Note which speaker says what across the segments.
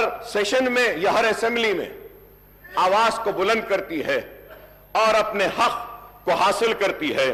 Speaker 1: हर session में या हर assembly में आवाज को बुलंद करती है और अपने हक को हासिल करती है,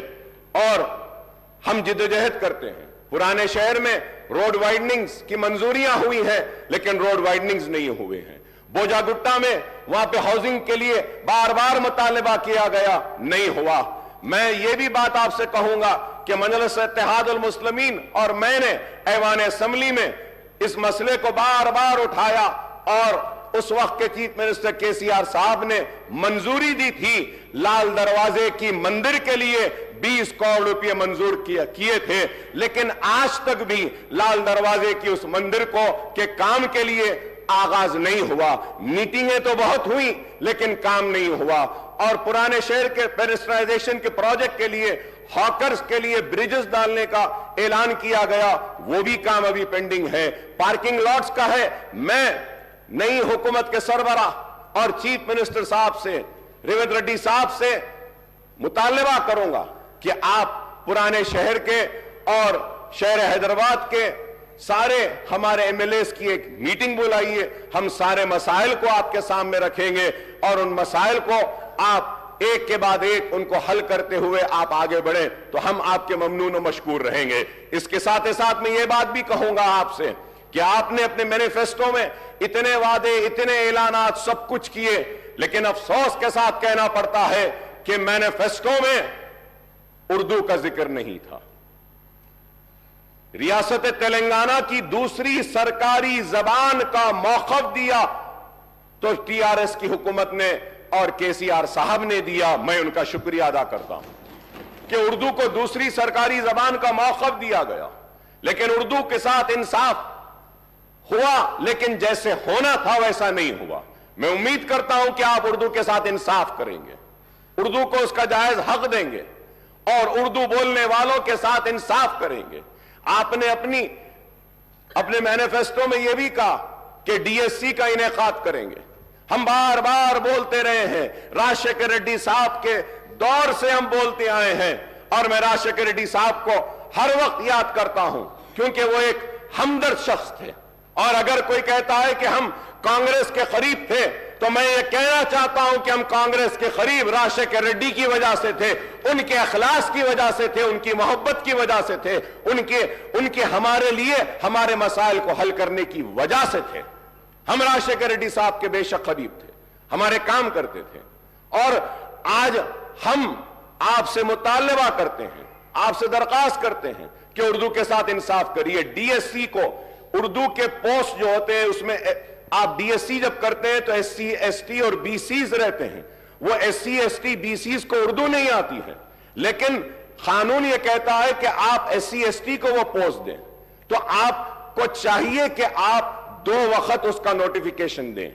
Speaker 1: और हम जिद्दोजहद करते हैं। पुराने शहर में रोड वाइडनिंग्स की मंजूरियां हुई हैं, लेकिन रोड वाइडनिंग्स नहीं हुए हैं। बोजागुट्टा में वहां पे हाउसिंग के लिए बार बार मुतालबा किया गया, नहीं हुआ। मैं ये भी बात आपसे कहूंगा कि मजलिस इत्तेहादुल मुस्लिमीन और मैंने ऐवान असेंबली में इस मसले को बार बार उठाया, और उस वक्त के चीफ मिनिस्टर केसीआर साहब ने मंजूरी दी थी। लाल दरवाजे की मंदिर के लिए 20 करोड़ रुपए मंजूर किए थे, लेकिन आज तक भी लाल दरवाजे की उस मंदिर के काम के लिए आगाज नहीं हुआ। मीटिंगें तो बहुत हुई, लेकिन काम नहीं हुआ। और पुराने शहर के पेडेस्ट्रियलाइजेशन के प्रोजेक्ट के लिए, हॉकर्स के लिए ब्रिजेस डालने का ऐलान किया गया, वो भी काम अभी पेंडिंग है। पार्किंग लॉट्स का है। मैं नई हुकूमत के सरबराह और चीफ मिनिस्टर साहब से, रेवंत रेड्डी साहब से मुतालबा करूंगा कि आप पुराने शहर के और शहर हैदराबाद के सारे हमारे एमएलएस की एक मीटिंग बुलाइए। हम सारे मसाइल को आपके सामने रखेंगे, और उन मसाइल को आप एक के बाद एक उनको हल करते हुए आप आगे बढ़े, तो हम आपके ममनून और मशकूर रहेंगे। इसके साथ ही साथ मैं ये बात भी कहूंगा आपसे कि आपने अपने मैनिफेस्टो में इतने वादे, इतने ऐलानात सब कुछ किए, लेकिन अफसोस के साथ कहना पड़ता है कि मैनिफेस्टो में उर्दू का जिक्र नहीं था। रियासत तेलंगाना की दूसरी सरकारी जबान का मौक़िफ़ दिया तो टीआरएस की हुकूमत ने और केसीआर साहब ने दिया। मैं उनका शुक्रिया अदा करता हूं कि उर्दू को दूसरी सरकारी जबान का मौक़िफ़ दिया गया, लेकिन उर्दू के साथ इंसाफ हुआ, लेकिन जैसे होना था वैसा नहीं हुआ। मैं उम्मीद करता हूं कि आप उर्दू के साथ इंसाफ करेंगे, उर्दू को उसका जायज हक देंगे, और उर्दू बोलने वालों के साथ इंसाफ करेंगे। आपने अपने मैनिफेस्टो में यह भी कहा कि डीएससी का इनेकाद करेंगे। हम बार बार बोलते रहे हैं, राजशेखर रेड्डी साहब के दौर से हम बोलते आए हैं, और मैं राजशेखर रेड्डी साहब को हर वक्त याद करता हूं, क्योंकि वो एक हमदर्द शख्स थे। और अगर कोई कहता है कि हम कांग्रेस के करीब थे, तो मैं ये कहना चाहता हूं कि हम कांग्रेस के करीब राजशेखर रेड्डी की वजह से थे, उनके अखलास की वजह से थे, उनकी मोहब्बत की वजह से थे, उनके हमारे लिए हमारे मसाइल को हल करने की वजह से थे। हम राजशेखर रेड्डी साहब के बेशक करीब थे, हमारे काम करते थे। और आज हम आपसे मुतालबा करते हैं, आपसे दरख्वास्त करते हैं कि उर्दू के साथ इंसाफ करिए। डीएससी को, उर्दू के पोस्ट जो होते हैं उसमें आप डीएससी जब करते हैं तो एससी, एसटी और बीसीज रहते हैं। वो एससी, एसटी, बीसीज को उर्दू नहीं आती है, लेकिन कानून ये कहता है कि आप एससी, एसटी को वो पोस्ट दें, तो आपको चाहिए कि आप 2 वक्त उसका नोटिफिकेशन दें।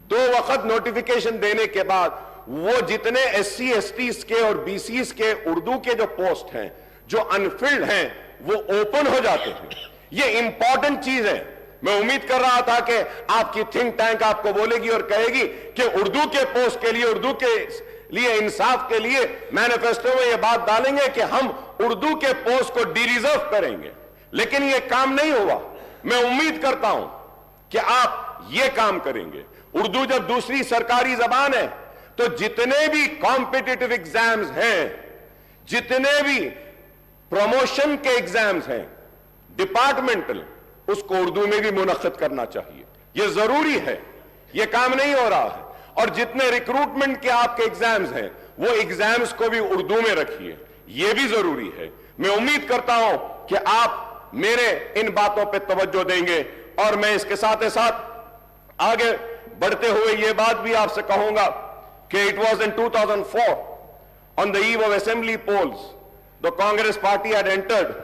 Speaker 1: 2 वक्त नोटिफिकेशन देने के बाद वो जितने एससी, एसटी के और बीसीज के उर्दू के जो पोस्ट हैं, जो अनफिल्ड हैं, वो ओपन हो जाते हैं। ये इंपॉर्टेंट चीज है। मैं उम्मीद कर रहा था कि आपकी थिंक टैंक आपको बोलेगी और कहेगी कि उर्दू के पोस्ट के लिए, उर्दू के लिए इंसाफ के लिए मैनिफेस्टो में यह बात डालेंगे कि हम उर्दू के पोस्ट को डिरिजर्व करेंगे, लेकिन यह काम नहीं हुआ। मैं उम्मीद करता हूं कि आप यह काम करेंगे। उर्दू जब दूसरी सरकारी जबान है, तो जितने भी कॉम्पिटिटिव एग्जाम्स हैं, जितने भी प्रमोशन के एग्जाम्स हैं डिपार्टमेंटल, उसको उर्दू में भी मुनक्किद करना चाहिए। यह जरूरी है, यह काम नहीं हो रहा है। और जितने रिक्रूटमेंट के आपके एग्जाम्स हैं, वो एग्जाम्स को भी उर्दू में रखिए, यह भी जरूरी है। मैं उम्मीद करता हूं कि आप मेरे इन बातों पे तवज्जो देंगे। और मैं इसके साथ ही साथ आगे बढ़ते हुए यह बात भी आपसे कहूंगा कि it was in 2004 on the eve of assembly polls the Congress party had entered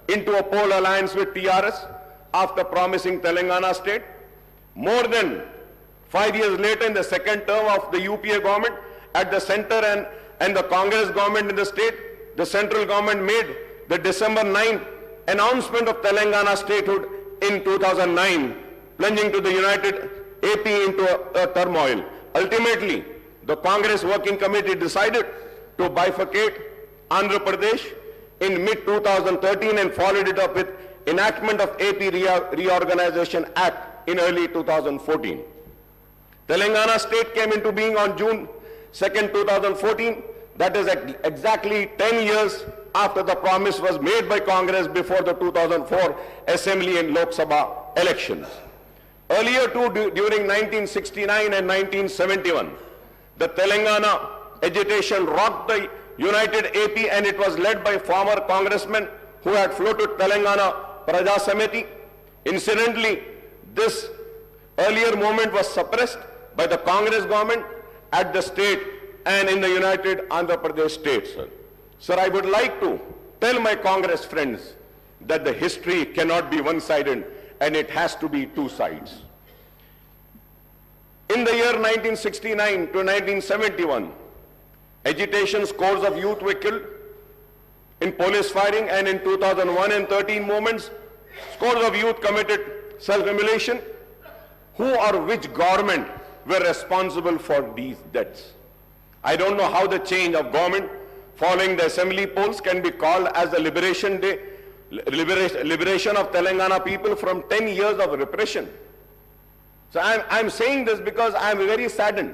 Speaker 1: into a poll alliance with TRS after promising Telangana state. More than 5 years later, in the second term of the UPA government at the center and the Congress government in the state, the central government made the December 9th announcement of Telangana statehood in 2009, plunging to the united AP into a turmoil. Ultimately, the Congress working committee decided to bifurcate Andhra Pradesh in mid-2013 and followed it up with enactment of AP Reorganization Act in early 2014. Telangana state came into being on June 2nd, 2014. That is exactly 10 years after the promise was made by Congress before the 2004 Assembly and Lok Sabha elections. Earlier too, during 1969 and 1971, the Telangana agitation rocked the united AP, and it was led by former congressmen who had floated Telangana Praja Samiti. Incidentally, this earlier movement was suppressed by the Congress government at the state and in the United Andhra Pradesh state, sir. Sir, I would like to tell my Congress friends that the history cannot be one-sided and it has to be two sides. In the year 1969 to 1971, agitation scores of youth were killed in police firing, and in 2001 and 13 movements, scores of youth committed self-immolation. Who or which government were responsible for these deaths? I don't know how the change of government following the assembly polls can be called as the liberation day, liberation of Telangana people from 10 years of repression. So I'm saying this because I'm very saddened.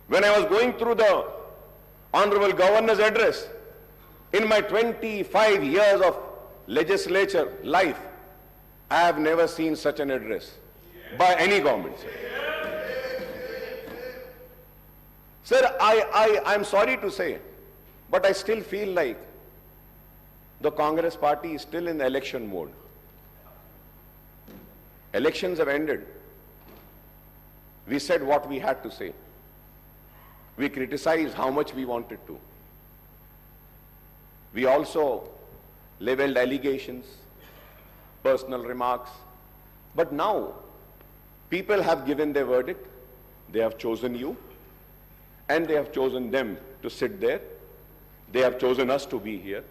Speaker 1: When I was going through the Honorable Governor's address, in my 25 years of legislature life, I have never seen such an address by any government. Sir, I'm sorry to say, but I still feel like the Congress party is still in election mode. Elections have ended. We said what we had to say. We criticized how much we wanted to. We also leveled allegations, personal remarks. But now, people have given their verdict. They have chosen you, and they have chosen them to sit there. They have chosen us to be here.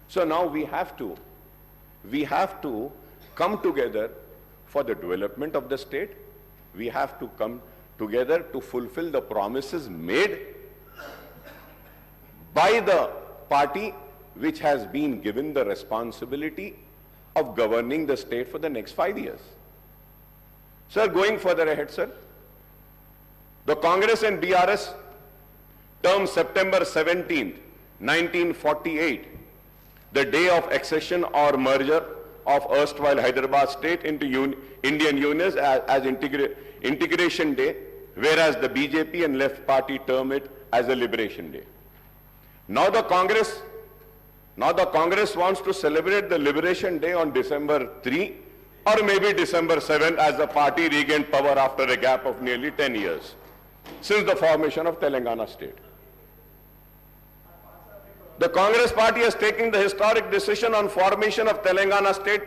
Speaker 1: So now we have to come together for the development of the state. We have to come together to fulfill the promises made by the party which has been given the responsibility of governing the state for the next 5 years. Sir, going further ahead, sir, the Congress and BRS term September 17th, 1948, the day of accession or merger of erstwhile Hyderabad state into Indian Union as integration day, whereas the BJP and left party term it as a liberation day. Now the Congress wants to celebrate the liberation day on December 3 or maybe December 7 as the party regained power after a gap of nearly 10 years since the formation of Telangana state. The Congress party has taken the historic decision on formation of Telangana state,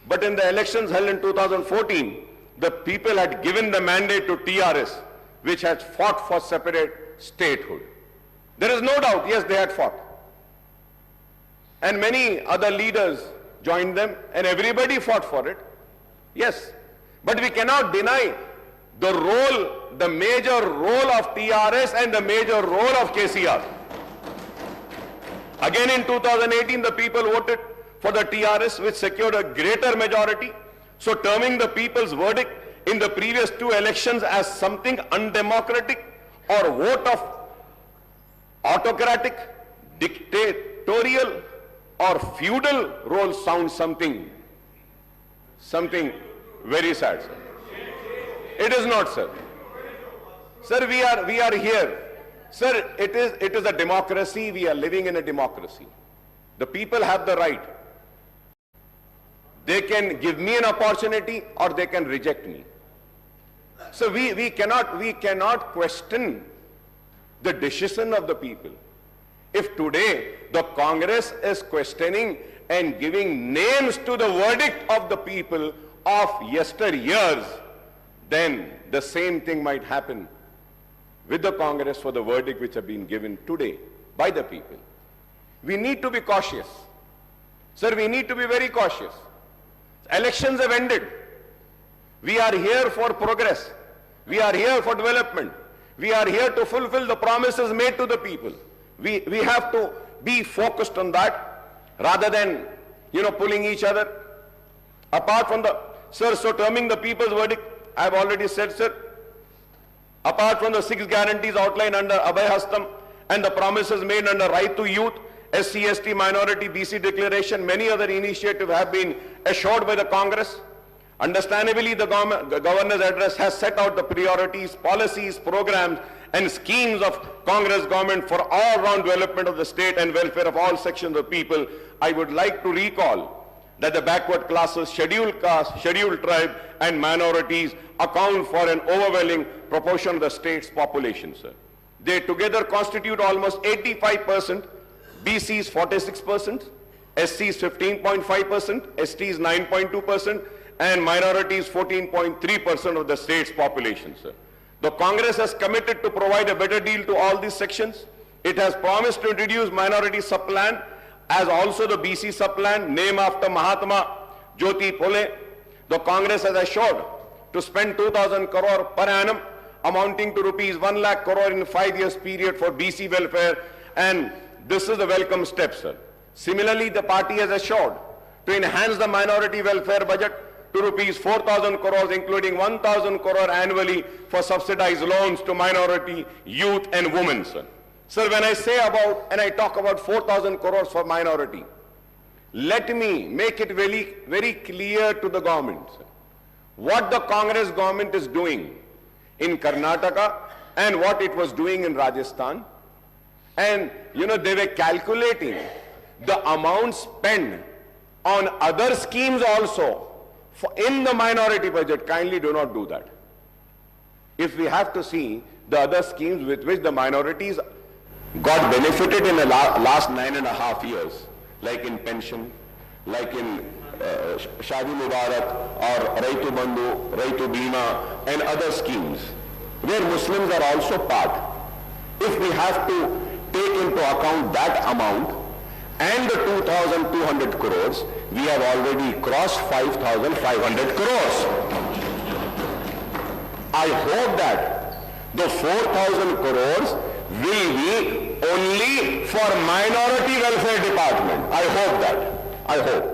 Speaker 1: but in the elections held in 2014, the people had given the mandate to TRS, which had fought for separate statehood. There is no doubt, yes, they had fought. And many other leaders joined them, and everybody fought for it. Yes, but we cannot deny the role, the major role of TRS and the major role of KCR. Again in 2018, the people voted for the TRS, which secured a greater majority. So terming the people's verdict in the previous two elections as something undemocratic or vote of autocratic, dictatorial or feudal role sounds something very sad, sir. It is not, sir. Sir, we are here. Sir, it is a democracy. We are living in a democracy. The people have the right. They can give me an opportunity or they can reject me. So we cannot question the decision of the people. If today the Congress is questioning and giving names to the verdict of the people of yesteryears, then the same thing might happen with the Congress for the verdict which have been given today by the people. We need to be cautious. Sir, we need to be very cautious. Elections have ended. We are here for progress. We are here for development. We are here to fulfill the promises made to the people. We have to be focused on that rather than, pulling each other apart from the Sir, so terming the people's verdict, I have already said, sir, apart from the 6 guarantees outlined under Abhay Hastam and the promises made under Right to Youth, SC, ST, Minority, BC Declaration, many other initiatives have been assured by the Congress. Understandably, the governor's address has set out the priorities, policies, programs, and schemes of Congress government for all-round development of the state and welfare of all sections of people. I would like to recall that the backward classes, scheduled caste, scheduled tribe, and minorities account for an overwhelming proportion of the state's population, sir. They together constitute almost 85%, BCs 46%, SCs 15.5%, STs 9.2%, and minorities 14.3% of the state's population, sir. The Congress has committed to provide a better deal to all these sections. It has promised to introduce minority sub-plan as also the BC sub-plan, named after Mahatma Jyoti Phule. The Congress has assured to spend 2,000 crore per annum, amounting to rupees 1 lakh crore in a 5 years period for BC welfare, and this is a welcome step, sir. Similarly, the party has assured to enhance the minority welfare budget to rupees 4,000 crores, including 1,000 crore annually for subsidized loans to minority, youth, and women, sir. Sir, when I say about, and I talk about 4,000 crores for minority, let me make it very, very clear to the government, sir, what the Congress government is doing in Karnataka and what it was doing in Rajasthan. And, you know, they were calculating the amount spent on other schemes also in the minority budget. Kindly do not do that. If we have to see the other schemes with which the minorities got benefited in the last 9.5 years, like in pension, like in Shadi Mubarak or Raitu Bandhu, Raitu Bima, and other schemes, where Muslims are also part. If we have to take into account that amount and the 2,200 crores, we have already crossed 5,500 crores. I hope that the 4,000 crores will be only for minority welfare department. I hope that. I hope.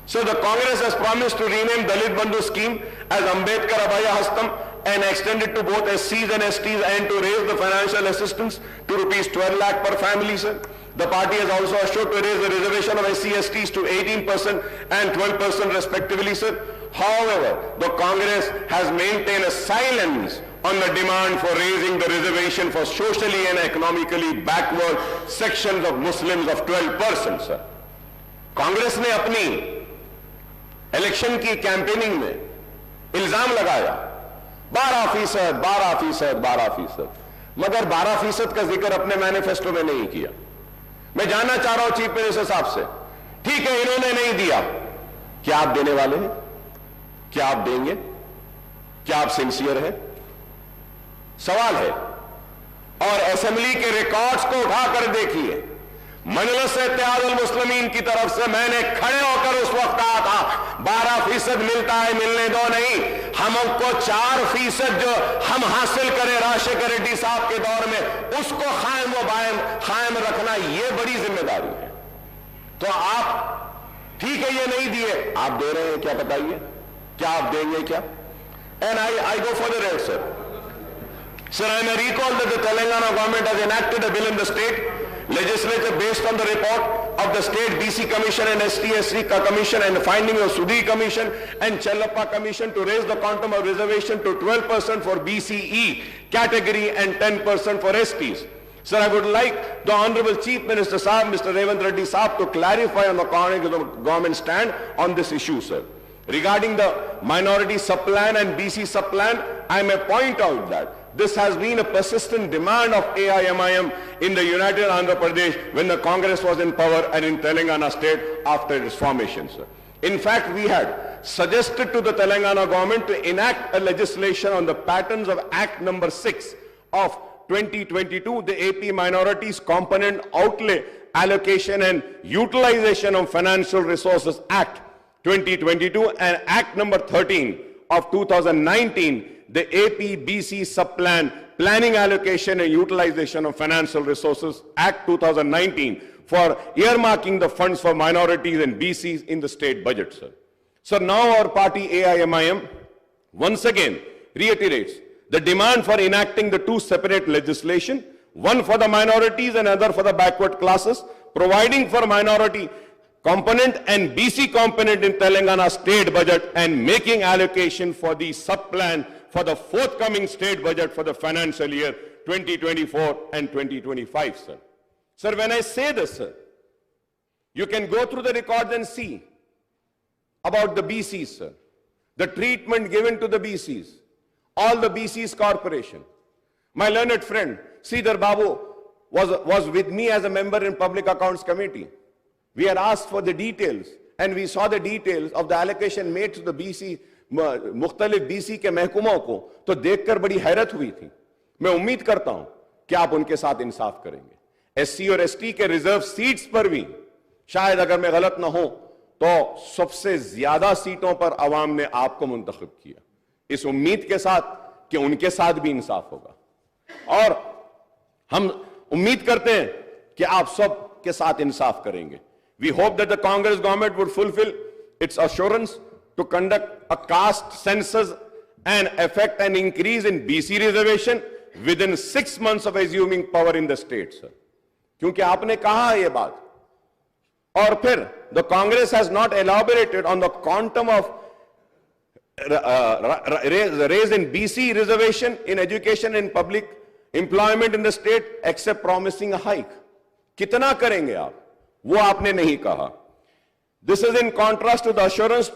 Speaker 1: So the Congress has promised to rename Dalit Bandhu scheme as Ambedkar Abhay Hastam and extend it to both SCs and STs, and to raise the financial assistance to rupees 12 lakh per family, sir. The party has also assured to raise the reservation of SC, STs to 18% and 12% respectively, sir. However, the Congress has maintained a silence on the demand for raising the reservation for socially and economically backward sections of Muslims of 12%, sir. Congress ने अपनी election की campaigning में इल्जाम लगाया 12%, 12%, 12%, मगर 12% का जिक्र अपने मैनिफेस्टो में नहीं किया। मैं जानना चाह रहा हूं चीफ मिनिस्टर साहब से, ठीक है इन्होंने नहीं दिया, क्या आप देने वाले हैं? क्या आप देंगे? क्या आप सिंसियर हैं? सवाल है। और असेंबली के रिकॉर्ड्स को उठाकर देखिए, मजलिस इत्तेहादुल मुस्लिमीन की तरफ से मैंने खड़े होकर उस वक्त कहा था 12% मिलता है, मिलने दो नहीं, हमको 4% जो हम हासिल करें राजशेखर रेड्डी साहब के दौर में, उसको कायम रखना, ये बड़ी जिम्मेदारी है। तो आप ठीक है ये नहीं दिए, आप दे रहे हैं, क्या बताइए, क्या आप देंगे क्या? And I go for the red, sir. Sir, I may recall that the Telangana government has enacted a bill in the state legislature based on the report of the State BC Commission and ST-SC Commission and the findings of Sudhi Commission and Chellappa Commission to raise the quantum of reservation to 12% for BCE category and 10% for STs. Sir, I would like the Honorable Chief Minister Sahab, Mr. Revanth Reddy Sahab, to clarify on the government stand on this issue, sir. Regarding the minority sub-plan and BC sub-plan, I may point out that this has been a persistent demand of AIMIM in the United Andhra Pradesh when the Congress was in power and in Telangana state after its formation, sir. In fact, we had suggested to the Telangana government to enact a legislation on the patterns of Act number 6 of 2022, the AP Minorities Component Outlay Allocation and Utilization of Financial Resources Act 2022 and Act number 13 of 2019, the AP BC Sub-Plan Planning Allocation and Utilization of Financial Resources Act 2019 for earmarking the funds for minorities and BCs in the state budget, sir. So now our party AIMIM once again reiterates the demand for enacting the two separate legislation, one for the minorities and other for the backward classes, providing for minority component and BC component in Telangana state budget and making allocation for the sub-plan for the forthcoming state budget for the financial year 2024 and 2025, sir. Sir, when I say this, sir, you can go through the records and see about the BCs, sir. The treatment given to the BCs, all the BCs corporation. My learned friend, Sridhar Babu, was with me as a member in Public Accounts Committee. We had asked for the details, and we saw the details of the allocation made to the BC, मुख्तलिफ BC के महकुमों को, तो देखकर बड़ी हैरत हुई थी. मैं उम्मीद करता हूं कि आप उनके साथ इंसाफ करेंगे. SC और ST के रिजर्व सीट्स पर भी, शायद अगर मैं गलत ना हो, तो सबसे ज्यादा सीटों पर अवाम ने आपको मुंतखब किया. इस उम्मीद के साथ कि उनके साथ भी इंसाफ होगा. और हम उम्मीद करते हैं कि आप सब के साथ इंसाफ करेंगे. We hope that the Congress government would fulfill its assurance to conduct a caste census and effect an increase in BC reservation within 6 months of assuming power in the state, sir. क्योंकि आपने कहा ये बात, और फिर the Congress has not elaborated on the quantum of raise in BC reservation in education and public employment in the state except promising a hike. कितना करेंगे आप, वो आपने नहीं कहा. This is in contrast to the assurance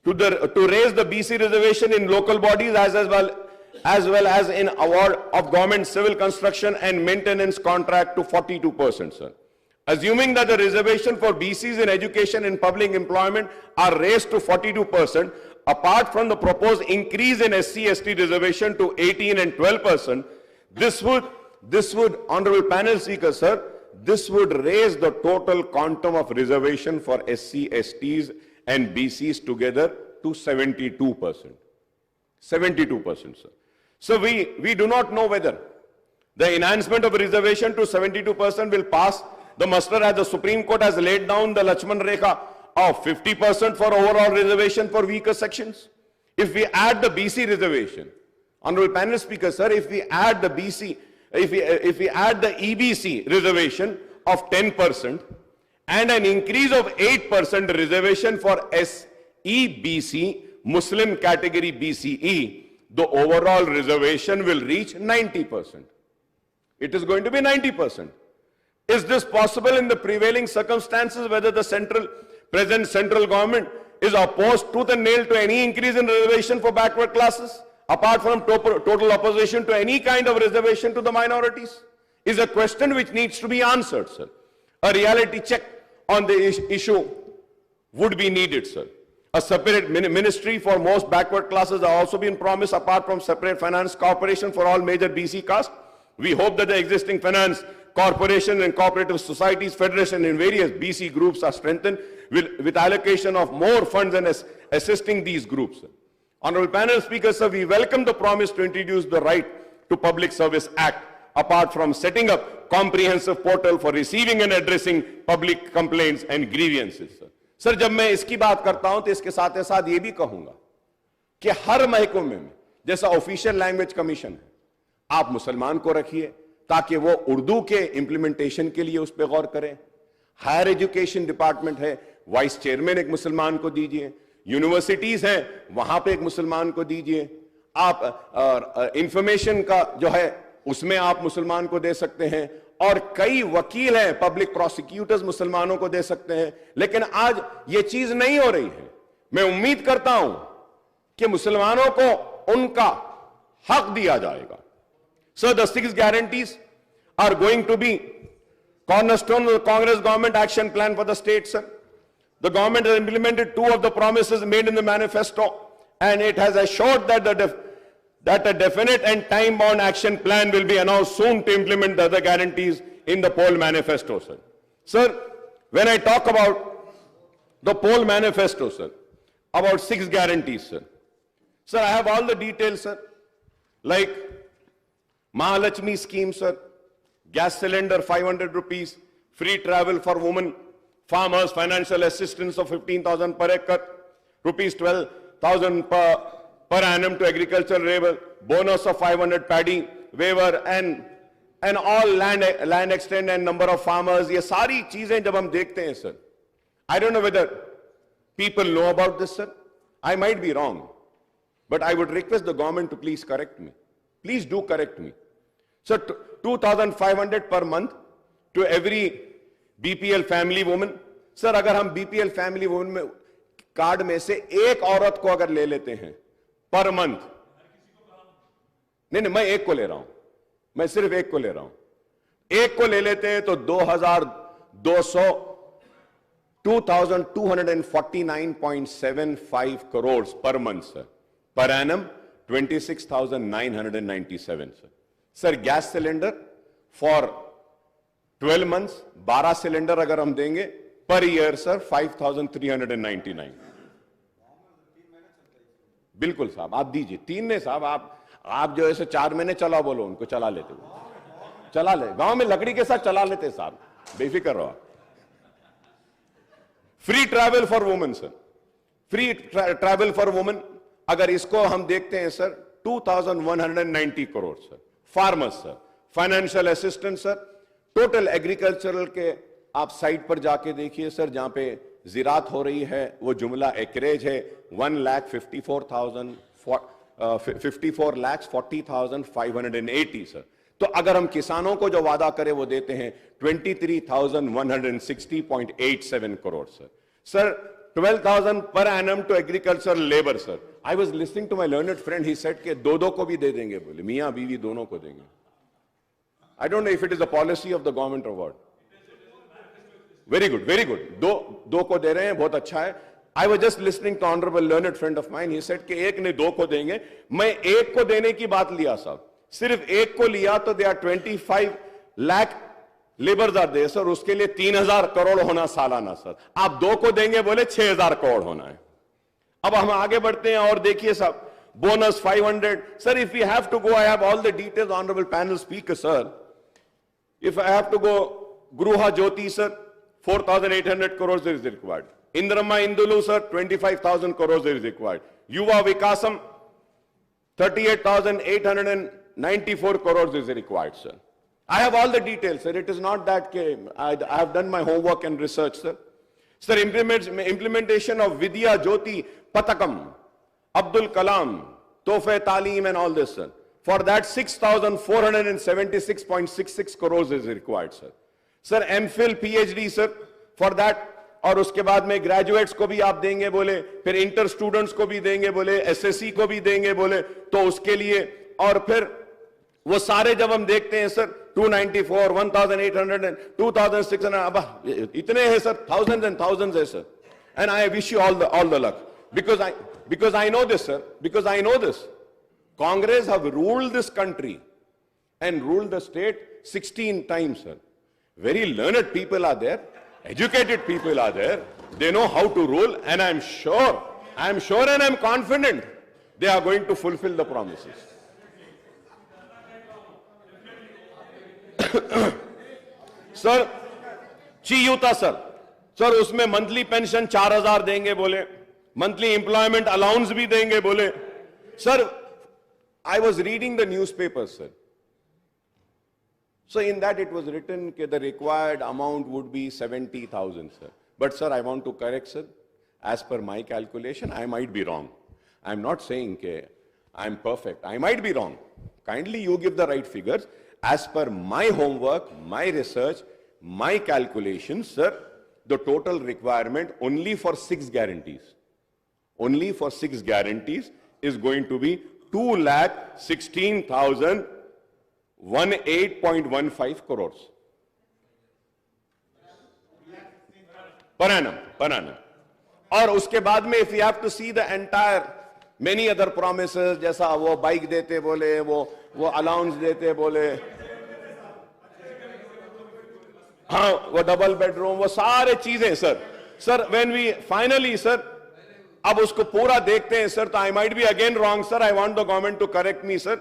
Speaker 1: to raise the BC reservation in local bodies as well as in award of government civil construction and maintenance contract to 42%, sir. Assuming that the reservation for BCs in education and public employment are raised to 42%, apart from the proposed increase in SC/ST reservation to 18 and 12%, this would, Honorable Panel Speaker, sir, this would raise the total quantum of reservation for SC/STs and BCs together to 72%. 72%, sir. So we do not know whether the enhancement of reservation to 72% will pass the muster as the Supreme Court has laid down the Lakshman Rekha of 50% for overall reservation for weaker sections. If we add the BC reservation, Honorable Panel Speaker, sir, if we add the BC, if we add the EBC reservation of 10% and an increase of 8% reservation for SEBC, Muslim category BCE, the overall reservation will reach 90%. It is going to be 90%. Is this possible in the prevailing circumstances, whether the present central government is opposed tooth and nail to any increase in reservation for backward classes, apart from total opposition to any kind of reservation to the minorities? Is a question which needs to be answered, sir. A reality check on the issue would be needed, sir. A separate ministry for most backward classes are also being promised, apart from separate finance corporation for all major BC castes. We hope that the existing finance corporation and cooperative societies federation in various BC groups are strengthened with allocation of more funds and assisting these groups. Honorable Panel Speaker, sir, we welcome the promise to introduce the Right to Public Service Act, apart from setting up comprehensive portal for receiving and addressing public complaints and grievances, sir. Sir, जब मैं इसकी बात करता हूं तो इसके साथ साथ ये भी कहूंगा कि हर महकमे में जैसा ऑफिशियल लैंग्वेज कमीशन है, आप मुसलमान को रखिए ताकि वो उर्दू के इंप्लीमेंटेशन के लिए उस पर गौर करें. हायर एजुकेशन डिपार्टमेंट है, वाइस चेयरमैन एक मुसलमान को दीजिए. यूनिवर्सिटीज हैं, वहां पे एक मुसलमान को दीजिए. आप इंफॉर्मेशन का जो है उसमें आप मुसलमान को दे सकते हैं, और कई वकील हैं, पब्लिक प्रोसिक्यूटर्स मुसलमानों को दे सकते हैं. लेकिन आज ये चीज नहीं हो रही है. मैं उम्मीद करता हूं कि मुसलमानों को उनका हक दिया जाएगा. So the 6 guarantees are going to be cornerstone of the Congress government action plan for the state, sir. The government has implemented 2 of the promises made in the manifesto, and it has assured that a definite and time-bound action plan will be announced soon to implement the other guarantees in the poll manifesto, sir. Sir, when I talk about the poll manifesto, sir, about 6 guarantees, sir. Sir, I have all the details, sir. Like Mahalakshmi scheme, sir, gas cylinder 500 rupees, free travel for women farmers, financial assistance of 15,000 per acre, rupees 12,000 per annum to agricultural labor, bonus of 500 paddy waiver and all land extent and number of farmers. ये सारी चीजें जब हम देखते हैं sir, I don't know whether people know about this sir. I might be wrong, but I would request the government to please correct me. Please do correct me. So 2,500 per month to every BPL family woman. Sir, अगर हम BPL family woman में card में से एक औरत को अगर ले लेते हैं पर मंथ, नहीं मैं एक को ले रहा हूं, मैं सिर्फ एक को ले रहा हूं, एक को ले लेते हैं तो 2,249.75 crore per month sir, per annum 26,997 sir. Sir gas cylinder for 12 months 12 cylinder अगर हम देंगे पर ईयर सर 5,399. बिल्कुल साहब, आप दीजिए. 3 ने साहब, आप जो ऐसे 4 महीने चला बोलो उनको, चला लेते, चला ले, गांव में लकड़ी के साथ चला लेते साहब, बेफिक्र रहो. Free travel for women sir, free travel for women अगर इसको हम देखते हैं sir 2,190 crore sir. Farmers sir, financial assistance sir, total agricultural के आप साइट पर जाके देखिए सर, जहां पे जिरात हो रही है वो जुमला एकरेज है 1,54,40,580 सर. तो अगर हम किसानों को जो वादा करें वो देते हैं 23,160.87 crore sir. Sir 12,000 per annum to agriculture labour sir. I was listening to my learned friend, he said के दो को भी दे देंगे, बोले मियां बीवी दोनों को देंगे. I don't know if it is the policy of the government or what. Very good, very good. दो को दे रहे हैं, बहुत अच्छा है. I was just listening to honourable learned friend of mine, he said कि एक ने 2 को देंगे. मैं एक को देने की बात लिया साहब, सिर्फ एक को लिया तो they are 25 lakh labours are there sir. उसके लिए 3,000 करोड़ होना सालाना सर. आप 2 को देंगे बोले 6,000 करोड़ होना है. अब हम आगे बढ़ते हैं और देखिए साहब, bonus 500 sir. If you have to go, I have all the details honourable panel speaker sir. If I have to go, Gruha Jyothi sir 4,800 crores is required. Indrama Indulu sir 25,000 crores is required. Yuva Vikasam 38,894 crores is required sir. I have all the details sir. It is not that I have done my homework and research sir. Sir, implementation of Vidya Jyoti Patakam, Abdul Kalam, Tofe Talim and all this sir. For that 6,476.66 crores is required sir. Sir MPhil PhD sir for that, और उसके बाद में graduates को भी आप देंगे बोले, फिर इंटर स्टूडेंट्स को भी देंगे बोले, एसएससी को भी देंगे बोले, तो उसके लिए और फिर वो सारे जब हम देखते हैं सर 294, 1,800, 2,600, अब इतने हैं सर, थाउजेंड्स एंड थाउजेंड्स है sir. And I wish you all the luck because I know this sir, because I know this. Congress have ruled this country and ruled the state 16 times sir. Very learned people are there, educated people are there, they know how to rule, and I'm sure and I'm confident they are going to fulfill the promises. Sir चीयूता sir, sir उसमें monthly pension 4,000 देंगे बोले, monthly employment allowance भी देंगे बोले. Sir I was reading the newspaper sir. So in that it was written that the required amount would be 70,000 sir. But sir, I want to correct sir, as per my calculation I might be wrong. I am not saying that I am perfect, I might be wrong. Kindly you give the right figures. As per my homework, my research, my calculations sir, the total requirement only for 6 guarantees, only for 6 guarantees is going to be 2,16,018.15 crores per annum. और उसके बाद में if you have to see the entire many other promises, जैसा वो bike देते बोले, वो allowance देते बोले, हाँ वो डबल बेडरूम, वो सारे चीजें sir when we finally sir अब उसको पूरा देखते हैं सर, तो I might be again wrong sir, I want the government to correct me sir.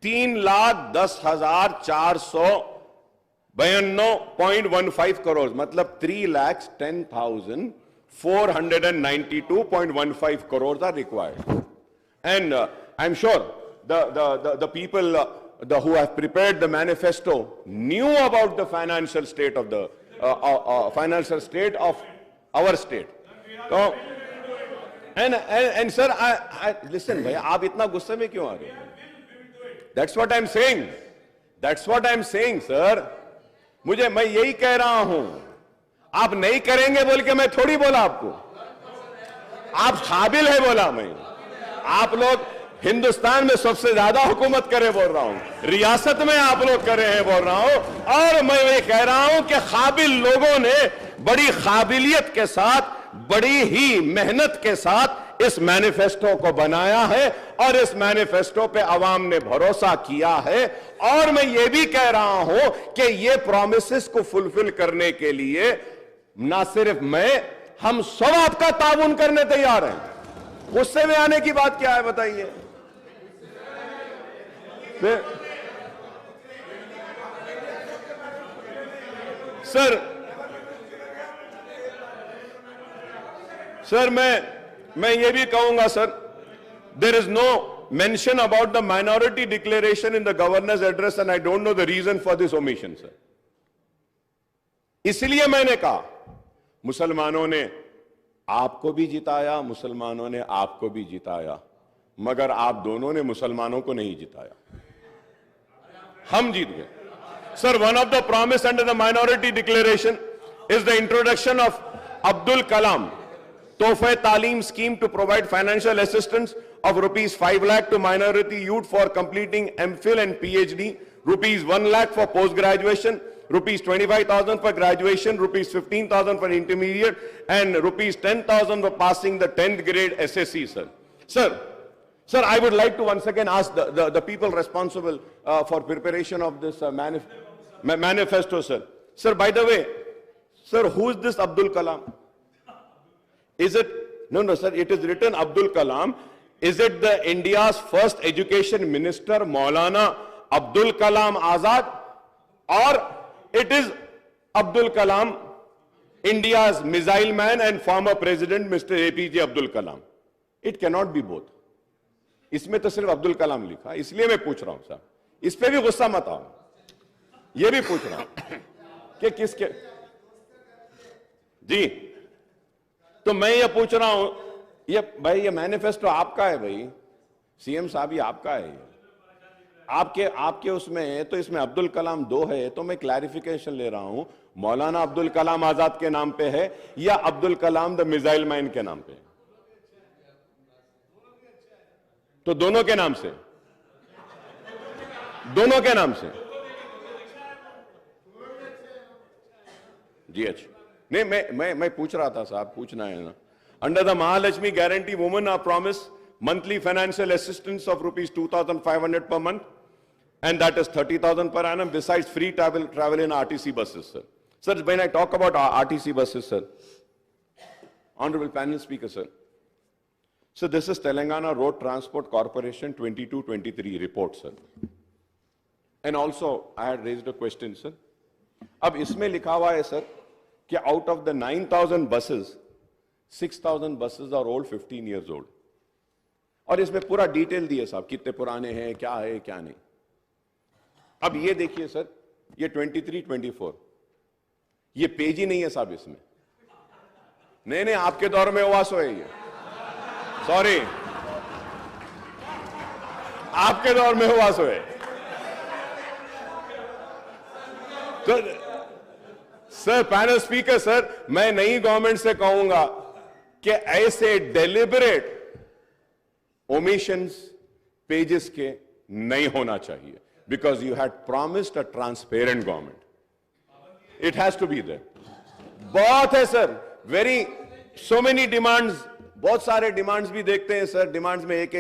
Speaker 1: 3,10,492.15 crore मतलब 3,10,492 492.15 crores are required. And I'm sure the people who have prepared the manifesto knew about the financial state of the our state. So, and sir, listen, bhai, aap itna gusse mein kyun aa rahe ho? That's what I'm saying. That's what I'm saying, sir. मैं यही कह रहा हूं, आप नहीं करेंगे बोल के मैं थोड़ी बोला आपको, आप काबिल है बोला मैं। आप लोग हिंदुस्तान में सबसे ज्यादा हुकूमत करे बोल रहा हूं, रियासत में आप लोग करे हैं बोल रहा हूं, और मैं ये कह रहा हूं कि काबिल लोगों ने बड़ी काबिलियत के साथ, बड़ी ही मेहनत के साथ इस मैनिफेस्टो को बनाया है और इस मैनिफेस्टो पे अवाम ने भरोसा किया है। और मैं ये भी कह रहा हूं कि ये प्रॉमिसेस को फुलफिल करने के लिए ना सिर्फ मैं, हम सब आपका ताउन करने तैयार हैं। गुस्से में आने की बात क्या है बताइए? सर मैं ये भी कहूंगा sir, there is no mention about the minority declaration in the governor's address and I don't know the reason for this omission, sir. इसलिए मैंने कहा, मुसलमानों ने आपको भी जिताया, मुसलमानों ने आपको भी जिताया, मगर आप दोनों ने मुसलमानों को नहीं जिताया, हम जीत गए। Sir, one of the promise under the minority declaration is the introduction of Abdul Kalam Tohfa Talim scheme to provide financial assistance of rupees 5 lakh to minority youth for completing MPhil and PhD, rupees 1 lakh for post-graduation, rupees 25,000 for graduation, rupees 15,000 for intermediate, and rupees 10,000 for passing the 10th grade SSC, sir. Sir, I would like to once again ask the people responsible for preparation of this manifesto, sir. Sir, by the way, sir, who is this Abdul Kalam? Is it, no, sir, it is written Abdul Kalam. Is it the India's first education minister, Maulana Abdul Kalam Azad? Or it is Abdul Kalam, India's missile man and former president, Mr. APJ Abdul Kalam? It cannot be both. इसमें तो सिर्फ अब्दुल कलाम लिखा, इसलिए मैं पूछ रहा हूं साहब, इस पे भी गुस्सा मत आओ, ये भी पूछ रहा हूं कि किसके जी। तो मैं ये पूछ रहा हूं, ये भाई ये मैनिफेस्टो आपका है भाई, सीएम साहब ये आपका है, आपके उसमें है, तो इसमें अब्दुल कलाम 2 है, तो मैं क्लैरिफिकेशन ले रहा हूं, मौलाना अब्दुल कलाम आजाद के नाम पे है या Abdul Kalam the missile man के नाम पे? तो दोनों के नाम से, दोनों के नाम से जी। अच्छा, नहीं मैं पूछ रहा था साहब, पूछना है ना। Under the Mahalakshmi guarantee women are promise monthly financial assistance of rupees 2,500 per month, and that is 30,000 per annum, besides free travel in RTC buses, sir. Sir, when I talk about RTC buses, sir, honorable panel speaker, sir, so this is Telangana Road Transport Corporation 22-23 report, sir. And also I had raised a question, sir. अब इसमें लिखा हुआ है sir कि out of the 9,000 buses, 6,000 buses are old, 15 years old. और इसमें पूरा detail दिए साहब, कितने पुराने हैं, क्या है क्या नहीं। अब ये देखिए सर, ये 23-24, ये पेज ही नहीं है साहब इसमें। नहीं आपके दौर में हुआ सो है ये, सॉरी, आपके दौर में हुआ सो है। तो सर, पैनल स्पीकर सर, मैं नई गवर्नमेंट से कहूंगा कि ऐसे डेलिबरेट omissions pages के नहीं होना चाहिए, because you had promised a transparent government. It has to be there. बहुत है सर, so many demands, बहुत सारे demands भी देखते हैं सर, demands में एक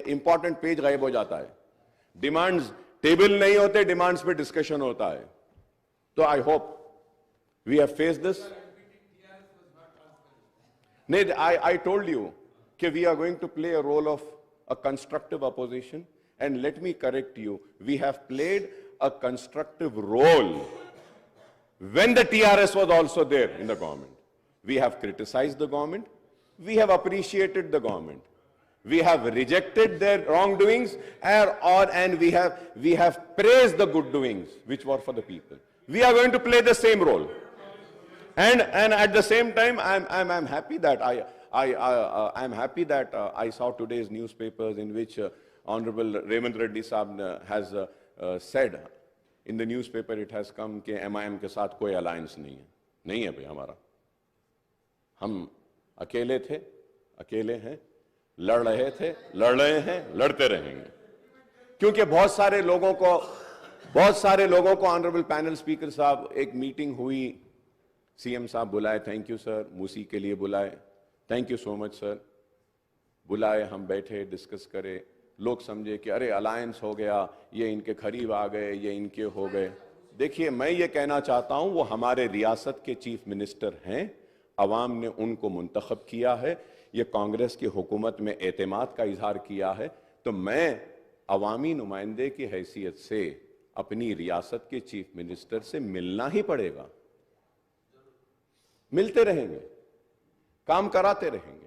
Speaker 1: important page गायब हो जाता है, demands table नहीं होते, demands पे discussion होता है। तो I hope we have faced this. नहीं, I told you that we are going to play a role of a constructive opposition, and let me correct you, we have played a constructive role when the TRS was also there in the government. We have criticized the government. We have appreciated the government. We have rejected their wrongdoings, and we have praised the good doings which were for the people. We are going to play the same role. And at the same time, I'm happy that I'm happy that I saw today's newspapers in which Honorable Revant Reddy Saab has said in the newspaper it has come कि MIM के साथ कोई alliance नहीं है भाई हमारा. हम अकेले थे, अकेले हैं, लड़ रहे थे, लड़ रहे हैं, लड़ते रहेंगे. क्योंकि बहुत सारे लोगों को ऑनरेबल पैनल स्पीकर साहब एक मीटिंग हुई, सीएम साहब बुलाए, थैंक यू सर, मूसी के लिए बुलाए, thank you so much sir, बुलाए, हम बैठे डिस्कस करे, लोग समझे कि अरे अलायंस हो गया, ये इनके करीब आ गए, ये इनके हो गए. देखिए, मैं ये कहना चाहता हूं, वो हमारे रियासत के चीफ मिनिस्टर हैं, अवाम ने उनको मुंतखब किया है, ये कांग्रेस की हुकूमत में एतमाद का इजहार किया है, तो मैं अवामी नुमाइंदे की हैसियत से अपनी रियासत के चीफ मिनिस्टर से मिलना ही पड़ेगा. मिलते रहेंगे, काम कराते रहेंगे,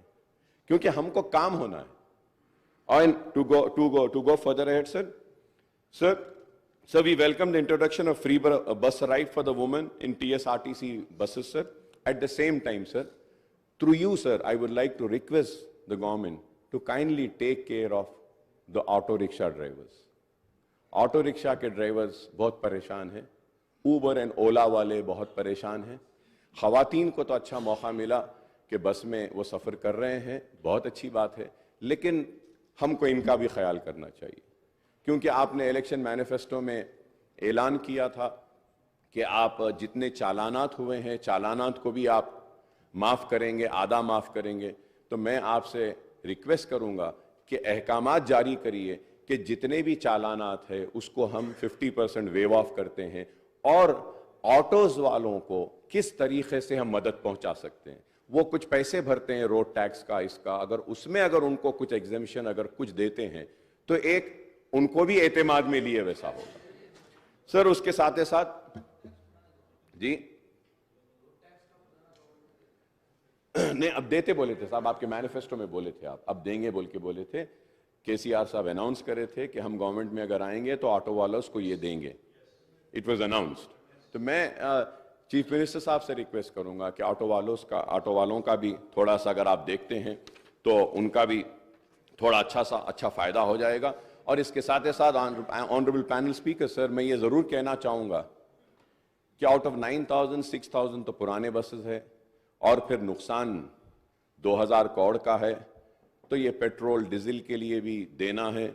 Speaker 1: क्योंकि हमको काम होना है. And to go further ahead, sir, we welcome the introduction of free bus ride for the women in TSRTC buses, sir. At the same time, sir, through you, sir, I would like to request the government to kindly take care of the auto rickshaw drivers. Auto rickshaw के drivers बहुत परेशान हैं, Uber and ओला वाले बहुत परेशान हैं. ख़वातीन को तो अच्छा मौका मिला कि बस में वो सफ़र कर रहे हैं, बहुत अच्छी बात है, लेकिन हमको इनका भी ख्याल करना चाहिए. क्योंकि आपने इलेक्शन मैनिफेस्टो में ऐलान किया था कि आप जितने चालानात हुए हैं, चालानात को भी आप माफ़ करेंगे, आधा माफ़ करेंगे. तो मैं आपसे रिक्वेस्ट करूँगा कि अहकामात जारी करिए कि जितने भी चालानात है उसको हम 50% वेव ऑफ करते हैं, और ऑटोज़ वालों को किस तरीके से हम मदद पहुंचा सकते हैं. वो कुछ पैसे भरते हैं रोड टैक्स का, इसका, अगर उनको कुछ एग्जेम्पशन अगर कुछ देते हैं तो एक उनको भी एतमाद में लिए वैसा होगा. सर, उसके साथ साथ जी नहीं, अब देते बोले थे साहब, आपके मैनिफेस्टो में बोले थे, आप अब देंगे बोल के बोले थे. केसीआर साहब अनाउंस करे थे कि हम गवर्नमेंट में अगर आएंगे तो ऑटो वालों को ये देंगे. It was announced. तो मैं चीफ मिनिस्टर साहब से रिक्वेस्ट करूंगा कि ऑटो वालों का भी थोड़ा सा अगर आप देखते हैं तो उनका भी थोड़ा अच्छा फायदा हो जाएगा. और इसके साथ ऑनरेबल पैनल स्पीकर सर, मैं ये जरूर कहना चाहूंगा कि आउट ऑफ 9,000 6,000 तो पुराने बसेस है, और फिर नुकसान 2,000 करोड़ का है, तो ये पेट्रोल डीजल के लिए भी देना है.